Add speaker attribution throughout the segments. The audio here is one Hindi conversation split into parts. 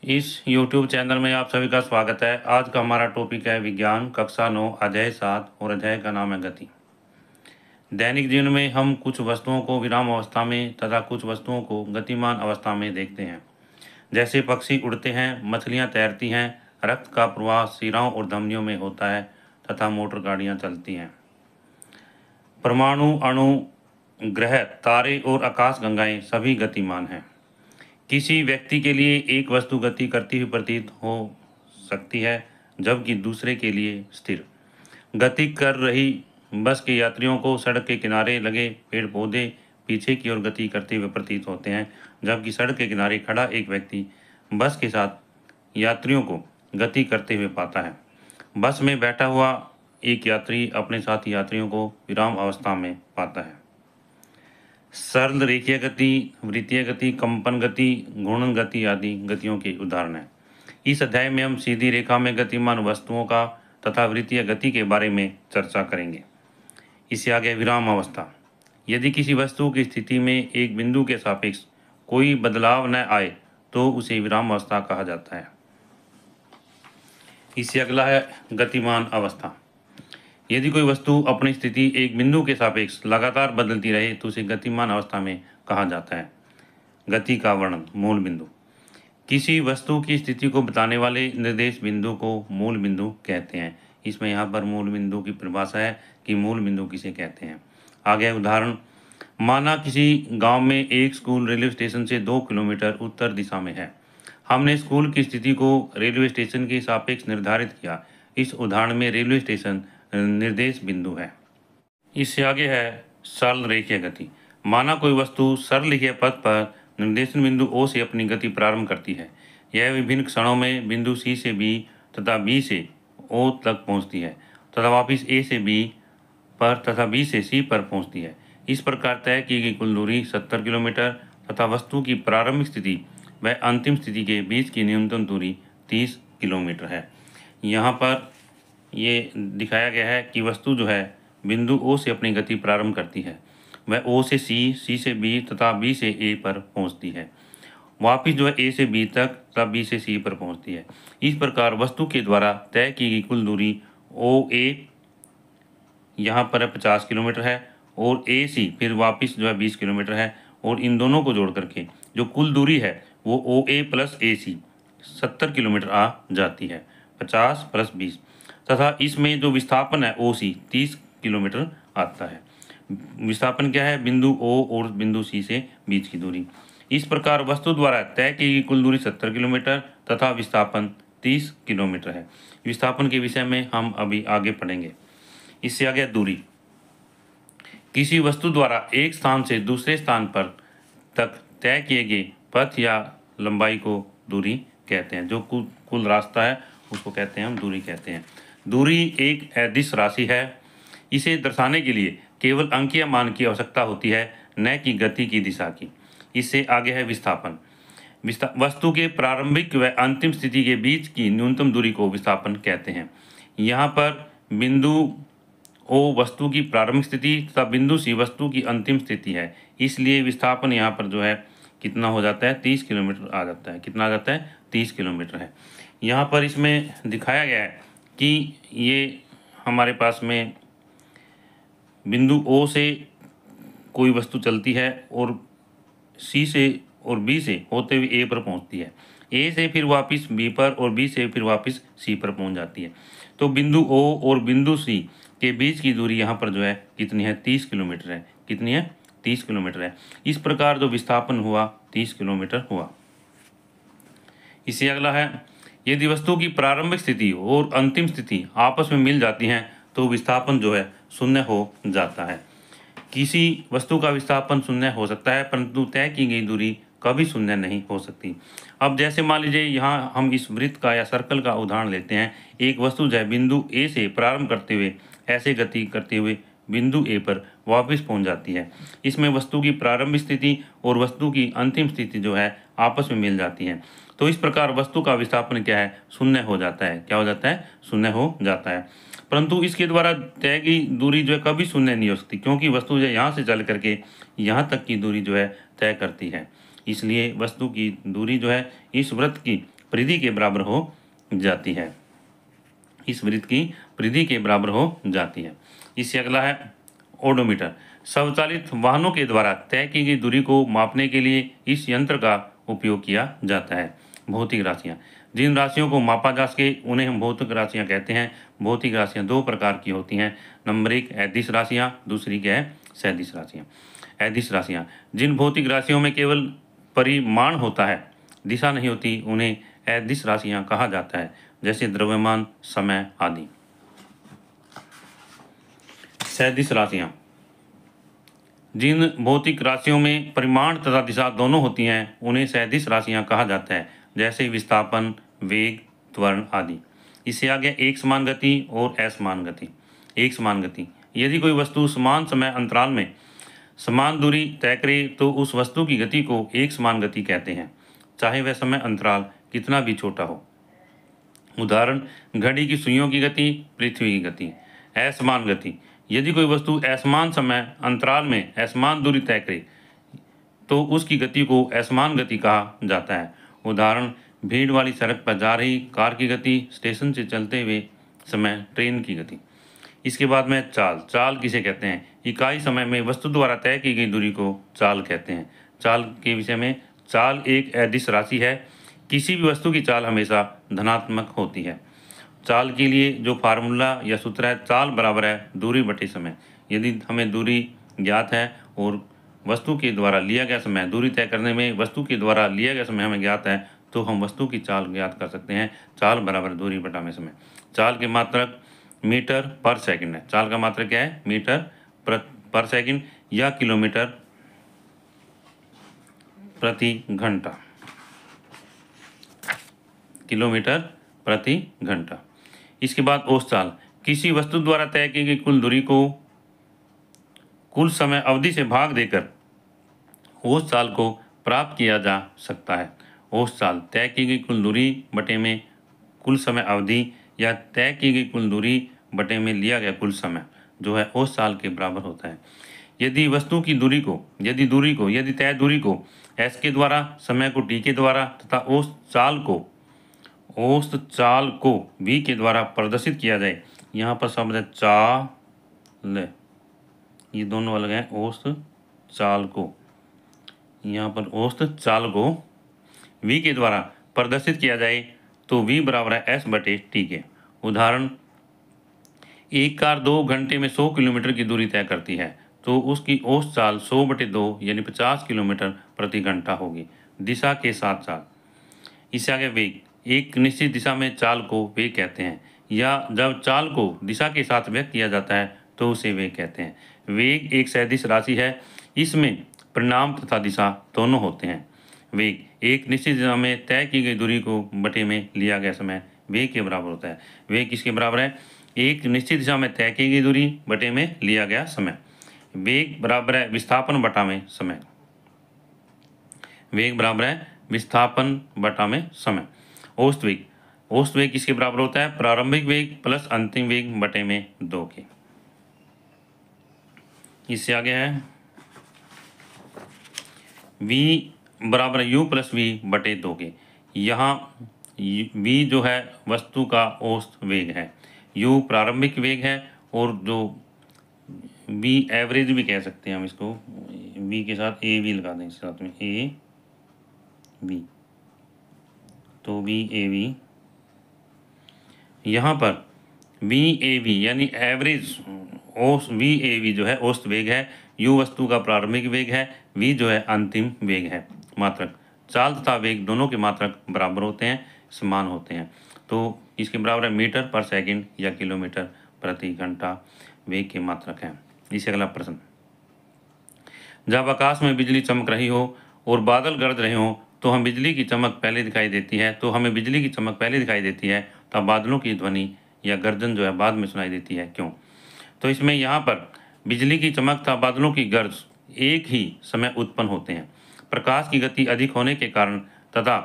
Speaker 1: इस YouTube चैनल में आप सभी का स्वागत है। आज का हमारा टॉपिक है विज्ञान कक्षा 9 अध्याय 7 और अध्याय का नाम है गति। दैनिक जीवन में हम कुछ वस्तुओं को विराम अवस्था में तथा कुछ वस्तुओं को गतिमान अवस्था में देखते हैं। जैसे पक्षी उड़ते हैं, मछलियाँ तैरती हैं, रक्त का प्रवाह शिराओं और धमनियों में होता है तथा मोटर गाड़ियाँ चलती हैं। परमाणु, अणु, ग्रह, तारे और आकाशगंगाएं सभी गतिमान हैं। किसी व्यक्ति के लिए एक वस्तु गति करती हुई प्रतीत हो सकती है, जबकि दूसरे के लिए स्थिर। गति कर रही बस के यात्रियों को सड़क के किनारे लगे पेड़ पौधे पीछे की ओर गति करते हुए प्रतीत होते हैं, जबकि सड़क के किनारे खड़ा एक व्यक्ति बस के साथ यात्रियों को गति करते हुए पाता है। बस में बैठा हुआ एक यात्री अपने साथी यात्रियों को विराम अवस्था में पाता है। सरल रेखीय गति, वृत्तीय गति, कंपन गति, घूर्णन गति आदि गतियों के उदाहरण हैं। इस अध्याय में हम सीधी रेखा में गतिमान वस्तुओं का तथा वृत्तीय गति के बारे में चर्चा करेंगे। इससे आगे विराम अवस्था। यदि किसी वस्तु की स्थिति में एक बिंदु के सापेक्ष कोई बदलाव न आए तो उसे विराम अवस्था कहा जाता है। इससे अगला है गतिमान अवस्था। यदि कोई वस्तु अपनी स्थिति एक बिंदु के सापेक्ष लगातार बदलती रहे तो उसे गतिमान अवस्था में कहा जाता है। गति का वर्णन। मूल बिंदु। किसी वस्तु की स्थिति को बताने वाले निर्देश बिंदु को मूल बिंदु कहते हैं। इसमें यहाँ पर मूल बिंदु की परिभाषा है कि मूल बिंदु किसे कहते हैं। आगे उदाहरण। माना किसी गांव में एक स्कूल रेलवे स्टेशन से 2 किलोमीटर उत्तर दिशा में है। हमने स्कूल की स्थिति को रेलवे स्टेशन के सापेक्ष निर्धारित किया। इस उदाहरण में रेलवे स्टेशन निर्देश बिंदु है। इससे आगे है सरल रेखीय गति। माना कोई वस्तु सरल रेखीय पथ पर निर्देशन बिंदु O से अपनी गति प्रारंभ करती है। यह विभिन्न क्षणों में बिंदु C से B तथा B से O तक पहुंचती है तथा वापस A से B पर तथा B से C पर पहुंचती है। इस प्रकार तय की गई कुल दूरी 70 किलोमीटर तथा वस्तु की प्रारंभिक स्थिति व अंतिम स्थिति के बीच की न्यूनतम दूरी 30 किलोमीटर है। यहाँ पर ये दिखाया गया है कि वस्तु जो है बिंदु O से अपनी गति प्रारंभ करती है, वह O से C, C से B तथा B से A पर पहुंचती है। वापिस जो है A से B तक तथा B से C पर पहुंचती है। इस प्रकार वस्तु के द्वारा तय की गई कुल दूरी OA यहाँ पर 50 किलोमीटर है और AC फिर वापिस जो है 20 किलोमीटर है, और इन दोनों को जोड़ करके जो कुल दूरी है वो OA प्लस AC 70 किलोमीटर आ जाती है। 50 प्लस 20 तथा इसमें जो विस्थापन है OC 30 किलोमीटर आता है। विस्थापन क्या है? बिंदु O और बिंदु C से बीच की दूरी। इस प्रकार वस्तु द्वारा तय की गई कुल दूरी 70 किलोमीटर तथा विस्थापन 30 किलोमीटर है। विस्थापन के विषय में हम अभी आगे पढ़ेंगे। इससे आगे दूरी। किसी वस्तु द्वारा एक स्थान से दूसरे स्थान पर तक तय किए गए पथ या लंबाई को दूरी कहते हैं। जो कुल रास्ता है उसको कहते हैं हम दूरी कहते हैं। दूरी एक अदिश राशि है। इसे दर्शाने के लिए केवल अंकीय मान की आवश्यकता होती है, न कि गति की दिशा की। इससे आगे है विस्थापन। वस्तु के प्रारंभिक व अंतिम स्थिति के बीच की न्यूनतम दूरी को विस्थापन कहते हैं। यहाँ पर बिंदु O वस्तु की प्रारंभिक स्थिति तथा बिंदु C वस्तु की अंतिम स्थिति है, इसलिए विस्थापन यहाँ पर जो है कितना हो जाता है? 30 किलोमीटर आ जाता है। कितना आ जाता है? 30 किलोमीटर है। यहाँ पर इसमें दिखाया गया है कि ये हमारे पास में बिंदु O से कोई वस्तु चलती है और C से और B से होते हुए A पर पहुंचती है। A से फिर वापस B पर और B से फिर वापस C पर पहुंच जाती है। तो बिंदु O और बिंदु C के बीच की दूरी यहाँ पर जो है कितनी है? 30 किलोमीटर है। कितनी है? 30 किलोमीटर है। इस प्रकार जो विस्थापन हुआ 30 किलोमीटर हुआ। इससे अगला है, यदि वस्तु की प्रारंभिक स्थिति और अंतिम स्थिति आपस में मिल जाती हैं तो विस्थापन जो है शून्य हो जाता है। किसी वस्तु का विस्थापन शून्य हो सकता है, परंतु तय की गई दूरी कभी शून्य नहीं हो सकती। अब जैसे मान लीजिए यहाँ हम इस वृत्त का या सर्कल का उदाहरण लेते हैं। एक वस्तु जो है बिंदु A से प्रारंभ करते हुए ऐसे गति करते हुए बिंदु A पर वापस पहुंच जाती है। इसमें वस्तु की प्रारंभिक स्थिति और वस्तु की अंतिम स्थिति जो है आपस में मिल जाती हैं। तो इस प्रकार वस्तु का विस्थापन क्या है? शून्य हो जाता है। क्या हो जाता है? शून्य हो जाता है। परंतु इसके द्वारा तय की दूरी जो है कभी शून्य नहीं हो सकती, क्योंकि वस्तु जो है यहाँ से चल करके यहाँ तक की दूरी जो है तय करती है। इसलिए वस्तु की दूरी जो है इस वृत्त की परिधि के बराबर हो जाती है। इस वृत्त की परिधि के बराबर हो जाती है। इससे अगला है ओडोमीटर। स्वचालित वाहनों के द्वारा तय की गई दूरी को मापने के लिए इस यंत्र का उपयोग किया जाता है। भौतिक राशियाँ। जिन राशियों को मापा जा सके उन्हें हम भौतिक राशियाँ कहते हैं। भौतिक राशियाँ दो प्रकार की होती हैं। नंबर एक अदिश राशियाँ, दूसरी क्या है सदिश राशियाँ। अदिश राशियाँ जिन भौतिक राशियों में केवल परिमाण होता है, दिशा नहीं होती, उन्हें अदिश राशियाँ कहा जाता है, जैसे द्रव्यमान, समय आदि। सदिश राशियाँ जिन भौतिक राशियों में परिमाण तथा दिशा दोनों होती हैं उन्हें सदिश राशियाँ कहा जाता है, जैसे विस्थापन, वेग, त्वरण आदि। इससे आगे एक समान गति और असमान गति। एक समान गति यदि कोई वस्तु समान समय अंतराल में समान दूरी तय करे तो उस वस्तु की गति को एक समान गति कहते हैं, चाहे वह समय अंतराल कितना भी छोटा हो। उदाहरण घड़ी की सुइयों की गति, पृथ्वी की गति। असमान गति यदि कोई वस्तु असमान समय अंतराल में असमान दूरी तय करे तो उसकी गति को असमान गति कहा जाता है। उदाहरण भीड़ वाली सड़क पर जा रही कार की गति, स्टेशन से चलते हुए समय ट्रेन की गति। इसके बाद में चाल। चाल किसे कहते हैं? इकाई समय में वस्तु द्वारा तय की गई दूरी को चाल कहते हैं। चाल के विषय में, चाल एक अदिश राशि है। किसी भी वस्तु की चाल हमेशा धनात्मक होती है। चाल के लिए जो फार्मूला या सूत्र है, चाल बराबर है दूरी बटे समय। यदि हमें दूरी ज्ञात है और वस्तु के द्वारा लिया गया समय, दूरी तय करने में वस्तु के द्वारा लिया गया समय हमें ज्ञात है, तो हम वस्तु की चाल ज्ञात कर सकते हैं। चाल बराबर दूरी बटा में समय। चाल के मात्रक मीटर पर सेकंड है। चाल का मात्रक क्या है? मीटर पर सेकंड या किलोमीटर प्रति घंटा। किलोमीटर प्रति घंटा। इसके बाद औसत चाल। किसी वस्तु द्वारा तय की गई कुल दूरी को कुल समय अवधि से भाग देकर औसत चाल को प्राप्त किया जा सकता है। औसत चाल तय की गई कुल दूरी बटे में कुल समय अवधि या तय की गई कुल दूरी बटे में लिया गया कुल समय जो है औसत चाल के बराबर होता है। यदि वस्तु की दूरी को यदि तय दूरी को s के द्वारा, समय को t के द्वारा तथा औसत चाल को v के द्वारा प्रदर्शित किया जाए। यहाँ पर शब्द है चाल, ये दोनों अलग हैं। औसत चाल को, यहाँ पर औसत चाल को v के द्वारा प्रदर्शित किया जाए तो v बराबर है s बटे t के। उदाहरण एक कार 2 घंटे में 100 किलोमीटर की दूरी तय करती है तो उसकी औसत चाल 100 बटे 2 यानी 50 किलोमीटर प्रति घंटा होगी। दिशा के साथ चाल। इससे आगे वेग। एक निश्चित दिशा में चाल को वेग कहते हैं, या जब चाल को दिशा के साथ व्यक्त किया जाता है तो उसे वेग कहते हैं। वेग एक सदिश राशि है। इसमें परिमाण तथा दिशा दोनों होते हैं। वेग एक निश्चित दिशा में तय की गई दूरी को बटे में लिया गया समय वेग के बराबर होता है। वेग किसके बराबर है? एक निश्चित दिशा में तय की गई दूरी बटे में लिया गया समय। वेग बराबर है विस्थापन बटा में समय। वेग बराबर है विस्थापन बटा में समय। औसत वेग। औसत वेग किसके बराबर होता है? प्रारंभिक वेग प्लस अंतिम वेग बटे में 2 के। इससे आगे है v बराबर u प्लस v बटे 2 के। यहाँ v जो है वस्तु का औसत वेग है, u प्रारंभिक वेग है और जो v एवरेज भी कह सकते हैं हम इसको, v के साथ a भी लगा दें, इसके साथ में a v, तो v a v। यहाँ पर v a v यानी एवरेज v a v जो है औसत वेग है, u वस्तु का प्रारंभिक वेग है, v जो है अंतिम वेग है। मात्रक। चाल तथा वेग दोनों के मात्रक बराबर होते हैं, समान होते हैं, तो इसके बराबर है मीटर पर सेकंड या किलोमीटर प्रति घंटा वेग के मात्रक हैं। इसे अगला प्रश्न। जब आकाश में बिजली चमक रही हो और बादल गरज रहे हो तो हमें बिजली की चमक पहले दिखाई देती है, तब बादलों की ध्वनि या गर्जन जो है बाद में सुनाई देती है, क्यों? तो इसमें यहाँ पर बिजली की चमक तथा बादलों की गर्ज एक ही समय उत्पन्न होते हैं। प्रकाश की गति अधिक होने के कारण तथा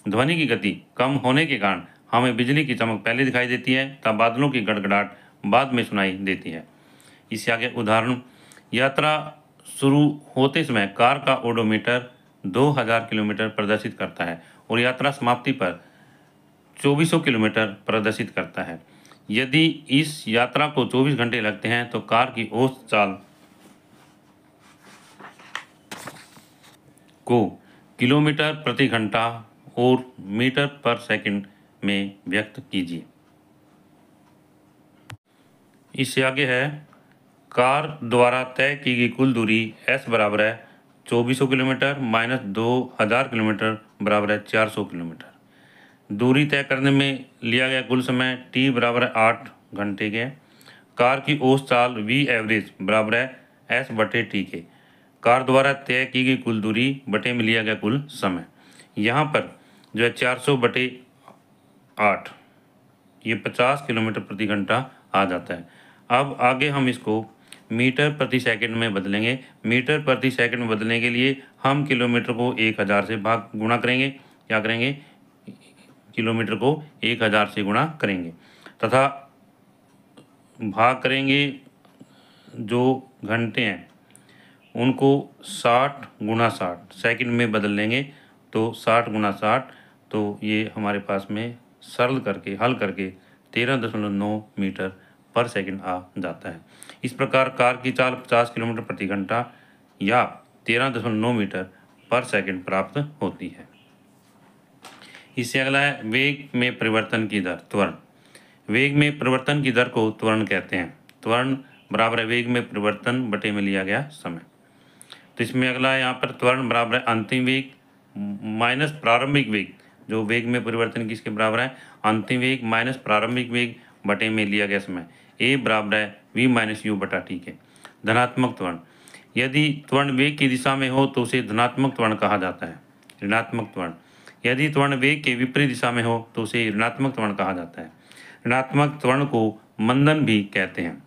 Speaker 1: ध्वनि की गति कम होने के कारण हमें बिजली की चमक पहले दिखाई देती है, तब बादलों की गड़गड़ाहट बाद में सुनाई देती है। इससे आगे उदाहरण। यात्रा शुरू होते समय कार का ओडोमीटर 2000 किलोमीटर प्रदर्शित करता है और यात्रा समाप्ति पर 2400 किलोमीटर प्रदर्शित करता है। यदि इस यात्रा को 24 घंटे लगते हैं तो कार की औसत चाल को किलोमीटर प्रति घंटा और मीटर पर सेकंड में व्यक्त कीजिए। इससे आगे है, कार द्वारा तय की गई कुल दूरी S बराबर है 2400 किलोमीटर माइनस 2000 किलोमीटर बराबर है 400 किलोमीटर। दूरी तय करने में लिया गया कुल समय T बराबर है 8 घंटे के। कार की औसत चाल V एवरेज बराबर है S बटे T के। कार द्वारा तय की गई कुल दूरी बटे में लिया गया कुल समय। यहाँ पर जो है 400 बटे 8, ये 50 किलोमीटर प्रति घंटा आ जाता है। अब आगे हम इसको मीटर प्रति सेकंड में बदलेंगे। मीटर प्रति सेकंड में बदलने के लिए हम किलोमीटर को 1000 से गुणा करेंगे। क्या करेंगे? किलोमीटर को 1000 से गुणा करेंगे तथा भाग करेंगे जो घंटे हैं उनको 60 गुणा 60 सेकंड में बदल लेंगे। तो 60 गुणा 60, तो ये हमारे पास में सरल करके हल करके 13.9 मीटर पर सेकंड आ जाता है। इस प्रकार कार की चाल 50 किलोमीटर प्रति घंटा या 13.9 मीटर पर सेकंड प्राप्त होती है। इससे अगला है वेग में परिवर्तन की दर, त्वरण। वेग में परिवर्तन की दर को त्वरण कहते हैं। त्वरण बराबर है वेग में परिवर्तन बटे में लिया गया समय। तो इसमें अगला है यहाँ पर त्वरण बराबर है अंतिम वेग माइनस प्रारंभिक वेग। जो वेग में परिवर्तन किसके बराबर है? अंतिम वेग माइनस प्रारंभिक वेग बटे में लिया गया समय। ए बराबर है V माइनस यू बटा टी के। धनात्मक त्वरण, यदि त्वरण वेग की दिशा में हो तो उसे धनात्मक त्वरण कहा जाता है। ऋणात्मक त्वरण, यदि त्वरण वेग के विपरीत दिशा में हो तो उसे ऋणात्मक त्वरण कहा जाता है। ऋणात्मक त्वरण को मंदन भी कहते हैं।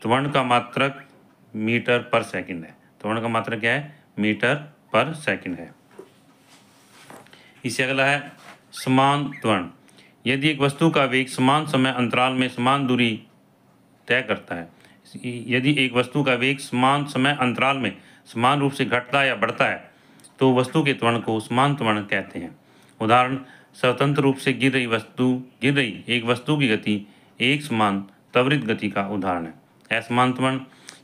Speaker 1: त्वरण का मात्रक मीटर पर सेकंड है। त्वरण का मात्रक क्या है? मीटर पर सेकंड है। इससे अगला है समान त्वरण, यदि एक वस्तु का वेग समान समय अंतराल में समान दूरी तय करता है। यदि एक वस्तु का वेग समान समय अंतराल में समान रूप से घटता या बढ़ता है तो वस्तु के त्वरण को समान त्वरण कहते हैं। उदाहरण, स्वतंत्र रूप से गिर रही एक वस्तु की गति एक समान त्वरित गति का उदाहरण है। असमान त्वरण,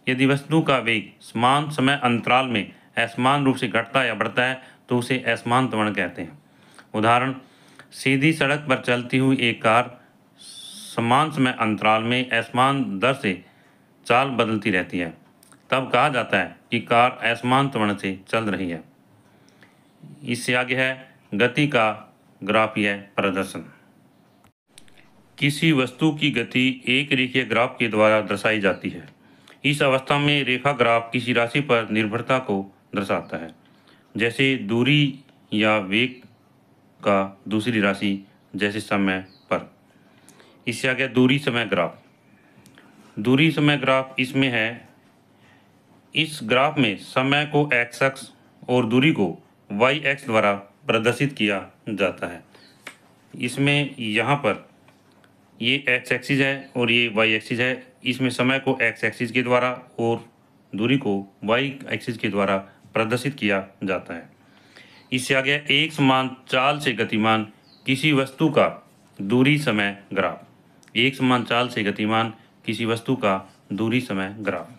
Speaker 1: यदि वस्तु का वेग समान समय अंतराल में असमान रूप से घटता या बढ़ता है तो उसे असमान त्वरण कहते हैं। उदाहरण, सीधी सड़क पर चलती हुई एक कार समान समय अंतराल में असमान दर से चाल बदलती रहती है, तब कहा जाता है कि कार असमान त्वरण से चल रही है। इससे आगे है गति का ग्राफीय प्रदर्शन। किसी वस्तु की गति एक रेखीय ग्राफ के द्वारा दर्शाई जाती है। इस अवस्था में रेखा ग्राफ किसी राशि पर निर्भरता को दर्शाता है, जैसे दूरी या वेग का दूसरी राशि जैसे समय पर। इससे आगे दूरी समय ग्राफ। दूरी समय ग्राफ इसमें है, इस ग्राफ में समय को x अक्ष और दूरी को y अक्ष द्वारा प्रदर्शित किया जाता है। इसमें यहाँ पर ये x एक्सिस है और ये y एक्सिस है। इसमें समय को x एक्सिस के द्वारा और दूरी को y एक्सिस के द्वारा प्रदर्शित किया जाता है। इससे आगे एक समान चाल से गतिमान किसी वस्तु का दूरी समय ग्राफ। एक समान चाल से गतिमान किसी वस्तु का दूरी समय ग्राफ।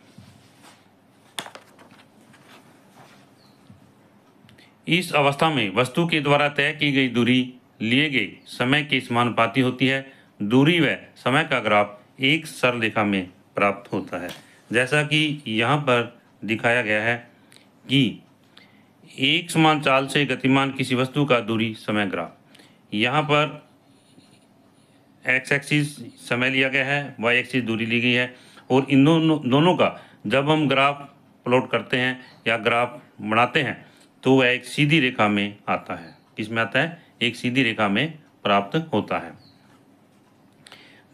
Speaker 1: इस अवस्था में वस्तु के द्वारा तय की गई दूरी लिए गए समय के समानुपाती होती है। दूरी व समय का ग्राफ एक सरल रेखा में प्राप्त होता है। जैसा कि यहाँ पर दिखाया गया है कि एक समान चाल से गतिमान किसी वस्तु का दूरी समय ग्राफ। यहाँ पर x एक्सिस समय लिया गया है, y एक्सिस दूरी ली गई है और इन दोनों का जब हम ग्राफ प्लॉट करते हैं या ग्राफ बनाते हैं तो वह एक सीधी रेखा में आता है। किसमें आता है? एक सीधी रेखा में प्राप्त होता है।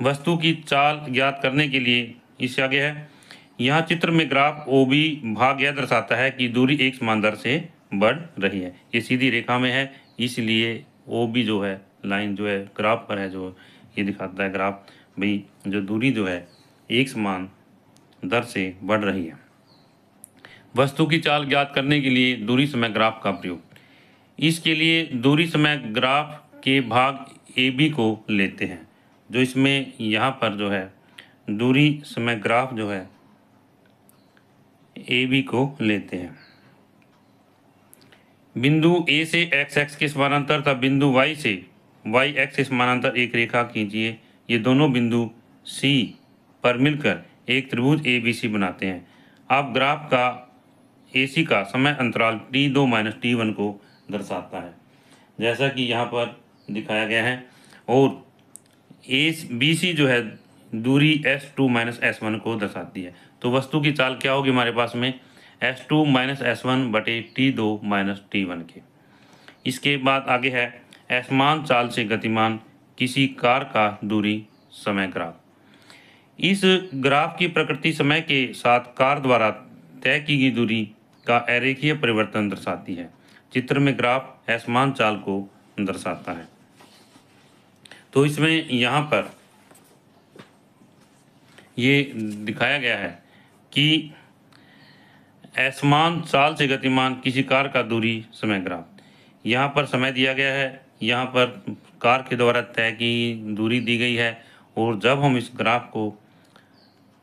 Speaker 1: वस्तु की चाल ज्ञात करने के लिए इससे आगे है, यहाँ चित्र में ग्राफ OB भाग यह दर्शाता है कि दूरी एक समान दर से बढ़ रही है। ये सीधी रेखा में है, इसलिए OB जो है लाइन जो है ग्राफ पर है, जो ये दिखाता है ग्राफ भाई जो दूरी जो है एक समान दर से बढ़ रही है। वस्तु की चाल ज्ञात करने के लिए दूरी समय ग्राफ का प्रयोग। इसके लिए दूरी समय ग्राफ के भाग ए बी को लेते हैं, जो इसमें यहाँ पर जो है दूरी समय ग्राफ जो है ए बी को लेते हैं। बिंदु ए से एक्स एक्स के समानांतर तथा बिंदु वाई से वाई एक्स के समानांतर एक रेखा खींचिए। ये दोनों बिंदु सी पर मिलकर एक त्रिभुज ए बी सी बनाते हैं। आप ग्राफ का ए सी का समय अंतराल T2 माइनस T1 को दर्शाता है, जैसा कि यहाँ पर दिखाया गया है। और ए बी सी जो है दूरी S2 माइनस S1 को दर्शाती है। तो वस्तु की चाल क्या होगी हमारे पास में, S2 माइनस S1 बटे T2 माइनस T1 के। इसके बाद आगे है असमान चाल से गतिमान किसी कार का दूरी समय ग्राफ। इस ग्राफ की प्रकृति समय के साथ कार द्वारा तय की गई दूरी का अरेखीय परिवर्तन दर्शाती है। चित्र में ग्राफ असमान चाल को दर्शाता है। तो इसमें यहाँ पर ये दिखाया गया है कि असमान चाल से गतिमान किसी कार का दूरी समय ग्राफ। यहाँ पर समय दिया गया है, यहाँ पर कार के द्वारा तय की दूरी दी गई है। और जब हम इस ग्राफ को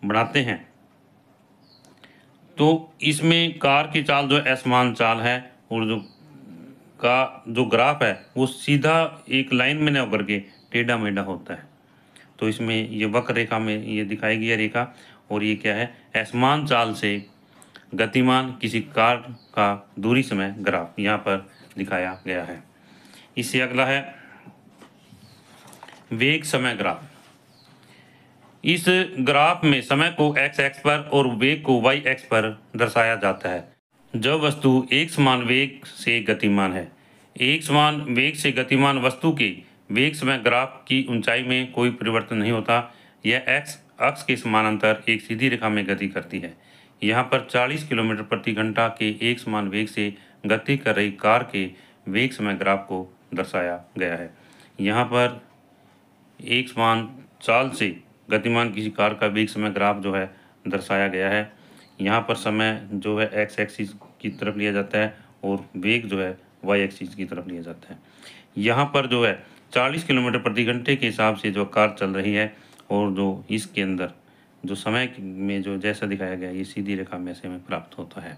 Speaker 1: बनाते हैं तो इसमें कार की चाल जो असमान चाल है और जो ग्राफ है वो सीधा एक लाइन में न होकर के टेढ़ा मेढ़ा होता है। तो इसमें ये वक्र रेखा में ये दिखाई गई है रेखा, और ये क्या है, असमान चाल से गतिमान किसी कार का दूरी समय ग्राफ यहाँ पर दिखाया गया है। इससे अगला है वेग समय ग्राफ। इस ग्राफ में समय को x एक्स पर और वेग को y एक्स पर दर्शाया जाता है। जब वस्तु एक समान वेग से गतिमान है, एक समान वेग से गतिमान वस्तु के वेग समय ग्राफ की ऊंचाई में कोई परिवर्तन नहीं होता। यह x अक्ष के समानांतर एक सीधी रेखा में गति करती है। यहाँ पर 40 किलोमीटर प्रति घंटा के एक समान वेग से गति कर रही कार के वेग समय ग्राफ को दर्शाया गया है। यहाँ पर एक समान चाल से गतिमान किसी कार का वेग समय ग्राफ जो है दर्शाया गया है। यहाँ पर समय जो है एक्स एक्सिस की तरफ लिया जाता है और वेग जो है वाई एक्सिस की तरफ लिया जाता है। यहाँ पर जो है 40 किलोमीटर प्रति घंटे के हिसाब से जो कार चल रही है, और जो इसके अंदर जो समय में जो जैसा दिखाया गया ये सीधी रेखा में से हमें प्राप्त होता है।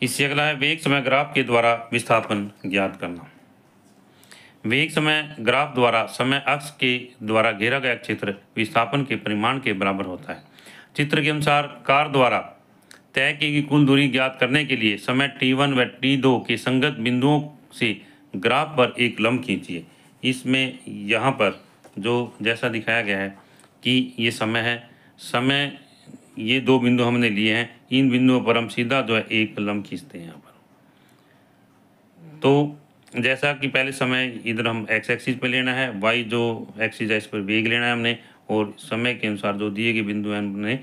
Speaker 1: इससे अगला है वेग समय ग्राफ के द्वारा विस्थापन ज्ञात करना। वेग समय ग्राफ द्वारा समय अक्ष के द्वारा घेरा गया क्षेत्र विस्थापन के परिमाण के बराबर होता है। चित्र के अनुसार कार द्वारा तय की गई कुल दूरी ज्ञात करने के लिए समय T1 व T2 के संगत बिंदुओं से ग्राफ पर एक लंब खींचिए। इसमें यहाँ पर जो जैसा दिखाया गया है कि ये समय है, समय ये दो बिंदु हमने लिए हैं, इन बिंदुओं पर हम सीधा जो है एक लंब खींचते हैं यहाँ पर। तो जैसा कि पहले समय इधर हम एक्स एक्सिस पे लेना है, वाई जो एक्सिस है इस पर वेग लेना है हमने, और समय के अनुसार जो दिए गए बिंदु हैं हमने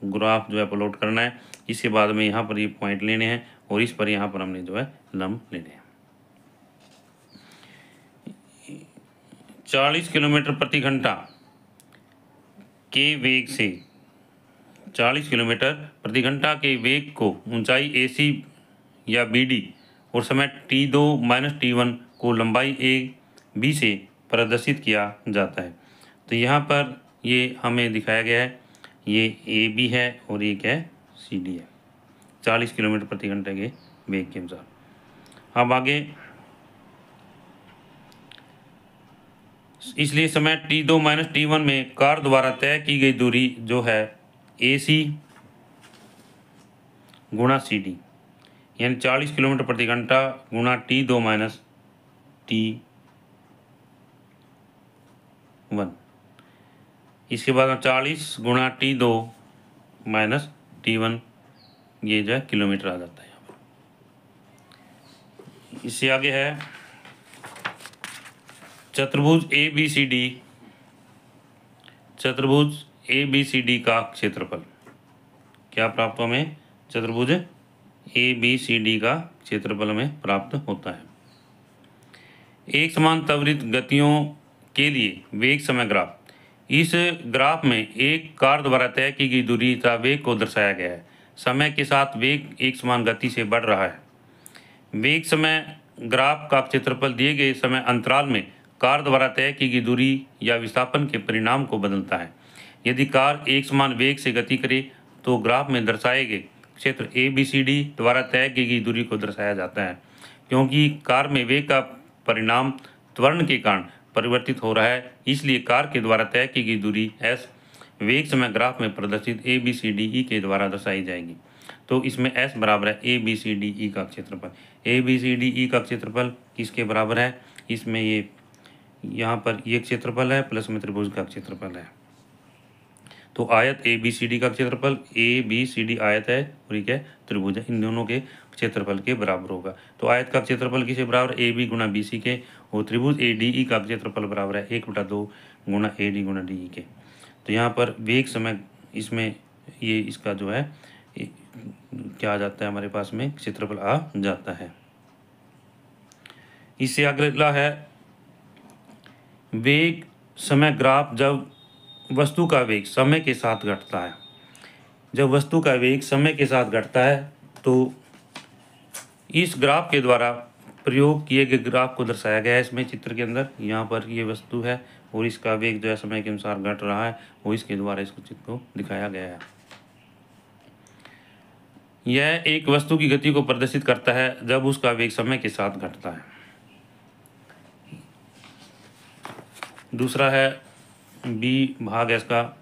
Speaker 1: ग्राफ जो है प्लॉट करना है। इसके बाद में यहाँ पर ये पॉइंट लेने हैं और इस पर यहाँ पर हमने जो है लंब लेने हैं। 40 किलोमीटर प्रति घंटा के वेग से 40 किलोमीटर प्रति घंटा के वेग को ऊंचाई AC या BD और समय T2 माइनस T1 को लंबाई AB से प्रदर्शित किया जाता है। तो यहाँ पर ये हमें दिखाया गया है, ये AB है और ये क्या है, CD है, 40 किलोमीटर प्रति घंटे के वेग के अनुसार। अब आगे, इसलिए समय T2 माइनस T1 में कार द्वारा तय की गई दूरी जो है AC गुणा CD, यानी 40 किलोमीटर प्रति घंटा गुणा T2 माइनस T1। इसके बाद 40 गुणा T2 माइनस T1, ये जो है किलोमीटर आ जाता है यहाँ पर। इससे आगे है चतुर्भुज ABCD का क्षेत्रफल। क्या प्राप्त हमें, चतुर्भुज ABCD का क्षेत्रफल हमें प्राप्त होता है। एक समान त्वरित गतियों के लिए वेग समय ग्राफ। इस ग्राफ में एक कार द्वारा तय की गई दूरी तथा वेग को दर्शाया गया है। समय के साथ वेग एक समान गति से बढ़ रहा है। वेग समय ग्राफ का क्षेत्रफल दिए गए समय अंतराल में कार द्वारा तय की गई दूरी या विस्थापन के परिणाम को बदलता है। यदि कार एक समान वेग से गति करे तो ग्राफ में दर्शाए गए क्षेत्र ABCD द्वारा तय की गई दूरी को दर्शाया जाता है। क्योंकि कार में वेग का परिणाम त्वरण के कारण परिवर्तित हो रहा है, इसलिए कार के द्वारा तय की गई दूरी S वेग समय ग्राफ में प्रदर्शित ABCDE के द्वारा दर्शाई जाएगी। तो इसमें S बराबर है ABCDE का क्षेत्रफल। ABCDE का क्षेत्रफल किसके बराबर है? इसमें ये यहाँ पर ये क्षेत्रफल है प्लस में त्रिभुज का क्षेत्रफल है। तो आयत ABCD का क्षेत्रफल ABCD आयत है और ये त्रिभुज है, इन दोनों के क्षेत्रफल के बराबर होगा। तो आयत का क्षेत्रफल किसके बराबर? AB गुणा BC के, और त्रिभुज ADE का क्षेत्रफल बराबर है 1/2 गुणा AD गुणा DE के। तो यहाँ पर वेग समय इसमें ये इसका जो है क्या आ जाता है हमारे पास में क्षेत्रफल आ जाता है। इससे अगला है वेग समय ग्राफ। जब वस्तु का वेग समय के साथ घटता है, जब वस्तु का वेग समय के साथ घटता है तो इस ग्राफ के द्वारा प्रयोग किए गए ग्राफ को दर्शाया गया है इसमें चित्र के अंदर। यहाँ पर ये वस्तु है और इसका वेग जो है समय के अनुसार घट रहा है, वो इसके द्वारा इसको चित्र को दिखाया गया है। यह एक वस्तु की गति को प्रदर्शित करता है जब उसका वेग समय के साथ घटता है। दूसरा है B भाग इसका,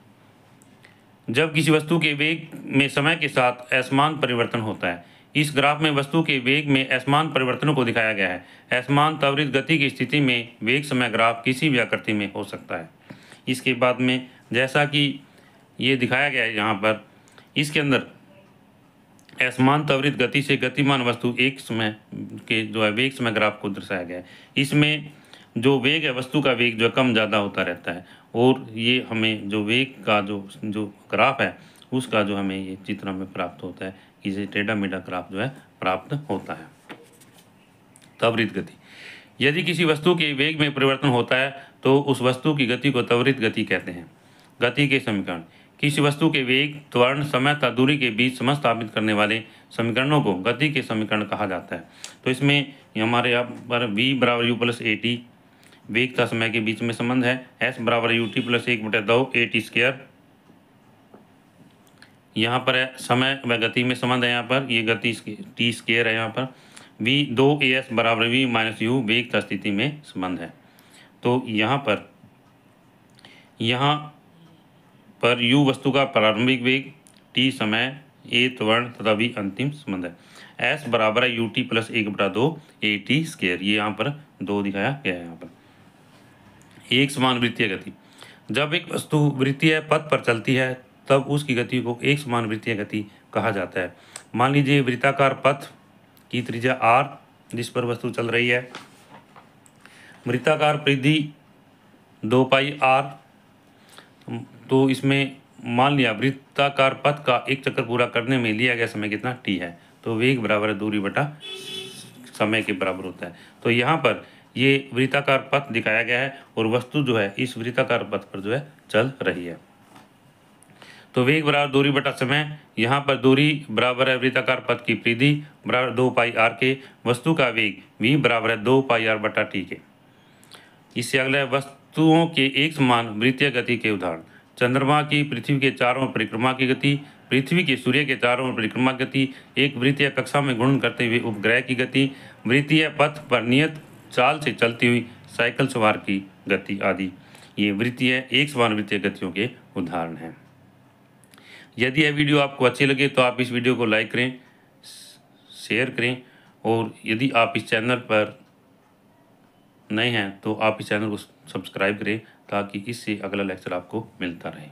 Speaker 1: जब किसी वस्तु के वेग में समय के साथ असमान परिवर्तन होता है। इस ग्राफ में वस्तु के वेग में असमान परिवर्तनों को दिखाया गया है। असमान त्वरित गति की स्थिति में वेग समय ग्राफ किसी भी आकृति में हो सकता है। इसके बाद में जैसा कि ये दिखाया गया है यहाँ पर, इसके अंदर असमान त्वरित गति से गतिमान वस्तु एक समय के जो है वेग समय ग्राफ को दर्शाया गया है। इसमें जो वेग है वस्तु का वेग जो कम ज़्यादा होता रहता है, और ये हमें जो वेग का जो ग्राफ है उसका जो हमें ये चित्र में प्राप्त होता है, इसे टेढ़ा मेढ़ा ग्राफ जो है प्राप्त होता है। त्वरित गति, यदि किसी वस्तु के वेग में परिवर्तन होता है तो उस वस्तु की गति को त्वरित गति कहते हैं। गति के समीकरण, किसी वस्तु के वेग, त्वरण, समय तथा दूरी के बीच संबंध स्थापित करने वाले समीकरणों को गति के समीकरण कहा जाता है। तो इसमें हमारे यहाँ पर V बराबर U प्लस AT वेग तथा समय के बीच में संबंध है। S बराबर UT प्लस 1/2 AT स्क्वायर, यहाँ पर है समय व गति में संबंध है, यहाँ पर ये गति T स्क्वायर है। यहाँ पर V 2AS बराबर V माइनस U वेग तथा स्थिति में संबंध है। तो यहाँ पर U वस्तु का प्रारंभिक वेग, T समय, A त्वरण तथा V अंतिम संबंध है। S बराबर है UT प्लस 1/2 AT स्क्वायर, ये यहाँ पर 2 दिखाया गया है। यहाँ पर एक समान वृत्तीय गति, जब एक वस्तु वृत्तीय पथ पर चलती है तब उसकी गति को एक समान वृत्तीय गति कहा जाता है। मान लीजिए वृत्ताकार पथ की त्रिज्या r जिस पर वस्तु चल रही है, वृत्ताकार परिधि 2πr। तो इसमें मान लिया वृत्ताकार पथ का एक चक्कर पूरा करने में लिया गया समय कितना t है, तो वेग बराबर है दूरी बटा समय के बराबर होता है। तो यहाँ पर ये वृत्ताकार पथ दिखाया गया है और वस्तु जो है इस वृत्ताकार पथ पर जो है चल रही है। तो वेग बराबर दूरी बटा समय, यहाँ पर दूरी बराबर है वृत्ताकार पथ की परिधि बराबर 2πr के, वस्तु का वेग v बराबर है 2πr बटा t के। इससे अगला है वस्तुओं के एक समान वृत्तीय गति के उदाहरण। चंद्रमा की पृथ्वी के चारों परिक्रमा की गति, पृथ्वी के सूर्य के चारों ओर परिक्रमा गति, एक वृत्तीय कक्षा में घूर्णन करते हुए उपग्रह की गति, वृत्तीय पथ पर नियत चाल से चलती हुई साइकिल सवार की गति आदि, ये वृत्तीय एक समान वृत्तीय गतियों के उदाहरण हैं। यदि यह वीडियो आपको अच्छी लगे तो आप इस वीडियो को लाइक करें, शेयर करें, और यदि आप इस चैनल पर नए हैं तो आप इस चैनल को सब्सक्राइब करें ताकि इससे अगला लेक्चर आपको मिलता रहे।